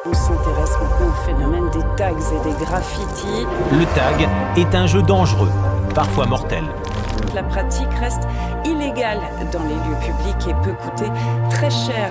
On s'intéresse maintenant au phénomène des tags et des graffitis. Le tag est un jeu dangereux, parfois mortel. La pratique reste illégale dans les lieux publics et peut coûter très cher.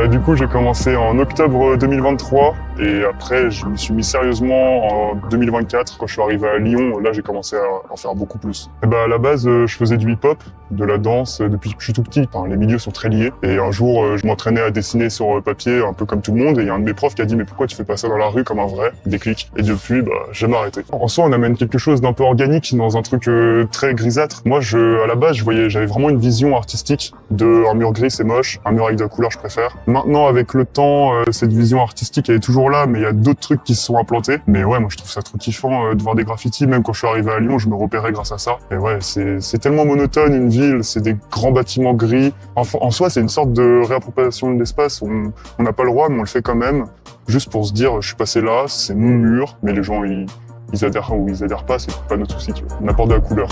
Du coup, j'ai commencé en octobre 2023 et après, je me suis mis sérieusement en 2024. Quand je suis arrivé à Lyon, là, j'ai commencé à en faire beaucoup plus. Et à la base, je faisais du hip-hop, de la danse depuis que je suis tout petit. Enfin, les milieux sont très liés. Et un jour, je m'entraînais à dessiner sur papier, un peu comme tout le monde. Et il y a un de mes profs qui a dit « Mais pourquoi tu fais pas ça dans la rue comme un vrai ?» Déclic. Et depuis, j'ai arrêté. En soi, on amène quelque chose d'un peu organique dans un truc très grisâtre. Moi, à la base, j'avais vraiment une vision artistique de un mur gris, c'est moche. Un mur avec de la couleur, je préfère. Maintenant, avec le temps, cette vision artistique, elle est toujours là, mais il y a d'autres trucs qui se sont implantés. Mais ouais, moi, je trouve ça trop kiffant de voir des graffitis. Même quand je suis arrivé à Lyon, je me repérais grâce à ça. Et ouais, c'est tellement monotone, une ville, c'est des grands bâtiments gris. En soi, c'est une sorte de réappropriation de l'espace. On n'a pas le droit, mais on le fait quand même. Juste pour se dire, je suis passé là, c'est mon mur, mais les gens, ils adhèrent ou ils adhèrent pas, c'est pas notre souci, tu vois. On apporte de la couleur.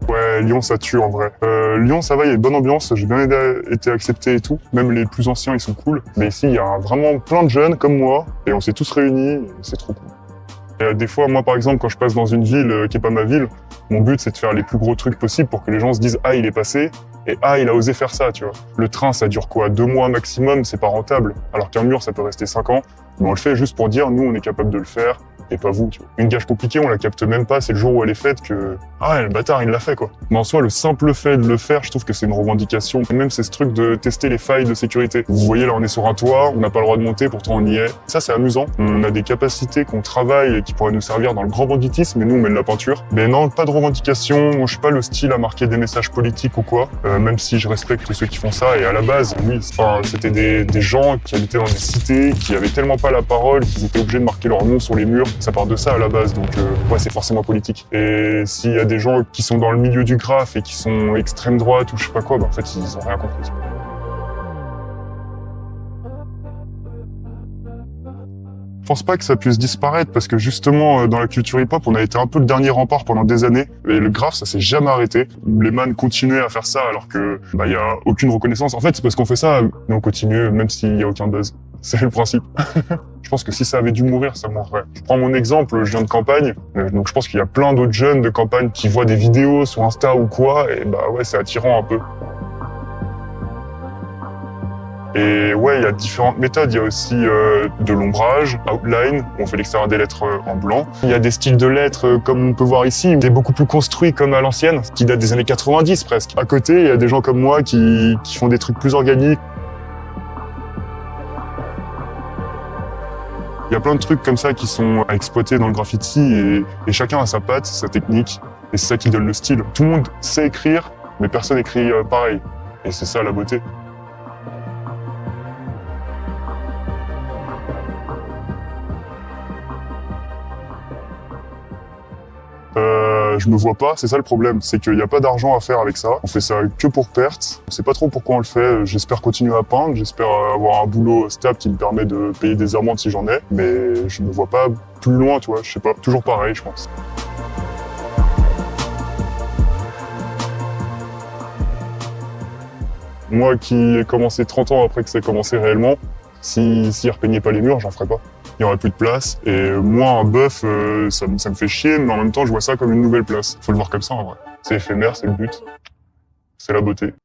Ouais, Lyon, ça tue en vrai. Lyon, ça va, il y a une bonne ambiance, j'ai bien été accepté et tout. Même les plus anciens, ils sont cool. Mais ici, il y a vraiment plein de jeunes comme moi, et on s'est tous réunis, et c'est trop cool. Et des fois, moi par exemple, quand je passe dans une ville qui est pas ma ville, mon but c'est de faire les plus gros trucs possibles pour que les gens se disent « Ah, il est passé » et « Ah, il a osé faire ça », tu vois. Le train, ça dure quoi? 2 mois maximum, c'est pas rentable. Alors qu'un mur, ça peut rester 5 ans. Mais on le fait juste pour dire « Nous, on est capable de le faire ». Et pas vous, tu vois. Une gage compliquée, on la capte même pas, c'est le jour où elle est faite que « Ah, le bâtard, il l'a fait, quoi ». Mais en soi, le simple fait de le faire, je trouve que c'est une revendication. Et même, c'est ce truc de tester les failles de sécurité. Vous voyez, là, on est sur un toit, on n'a pas le droit de monter, pourtant on y est. Ça, c'est amusant. On a des capacités qu'on travaille et qui pourraient nous servir dans le grand banditisme, mais nous, on met de la peinture. Mais non, pas de revendication. Moi, je suis pas le style à marquer des messages politiques ou quoi, même si je respecte ceux qui font ça. Et à la base, oui, c'était des gens qui habitaient dans des cités, qui avaient tellement pas la parole, qu'ils étaient obligés de marquer leur nom sur les murs. Ça part de ça à la base, donc ouais, c'est forcément politique. Et s'il y a des gens qui sont dans le milieu du graphe et qui sont extrême droite ou je sais pas quoi, en fait, ils ont rien compris. Je pense pas que ça puisse disparaître parce que justement, dans la culture hip-hop, on a été un peu le dernier rempart pendant des années. Et le graphe, ça s'est jamais arrêté. Les man continuaient à faire ça alors que y a aucune reconnaissance. En fait, c'est parce qu'on fait ça, mais on continue même s'il y a aucun buzz. C'est le principe. Je pense que si ça avait dû mourir, ça mourrait. Je prends mon exemple, je viens de campagne, donc je pense qu'il y a plein d'autres jeunes de campagne qui voient des vidéos sur Insta ou quoi, et ouais, c'est attirant un peu. Et ouais, il y a différentes méthodes. Il y a aussi de l'ombrage, outline, où on fait l'extérieur des lettres en blanc. Il y a des styles de lettres comme on peut voir ici, des beaucoup plus construits comme à l'ancienne, qui datent des années 90 presque. À côté, il y a des gens comme moi qui font des trucs plus organiques. Il y a plein de trucs comme ça qui sont à exploiter dans le graffiti et chacun a sa patte, sa technique, et c'est ça qui donne le style. Tout le monde sait écrire, mais personne écrit pareil. Et c'est ça la beauté. Je me vois pas, c'est ça le problème, c'est qu'il n'y a pas d'argent à faire avec ça. On fait ça que pour perte. On sait pas trop pourquoi on le fait. J'espère continuer à peindre, j'espère avoir un boulot stable qui me permet de payer des amendes si j'en ai. Mais je me vois pas plus loin, tu vois, je sais pas. Toujours pareil, je pense. Moi qui ai commencé 30 ans après que ça ait commencé réellement, s'ils repeignaient pas les murs, j'en ferais pas. Il y aurait plus de place. Et moi, un bœuf, ça me fait chier, mais en même temps, je vois ça comme une nouvelle place. Faut le voir comme ça, en vrai. C'est éphémère, c'est le but. C'est la beauté.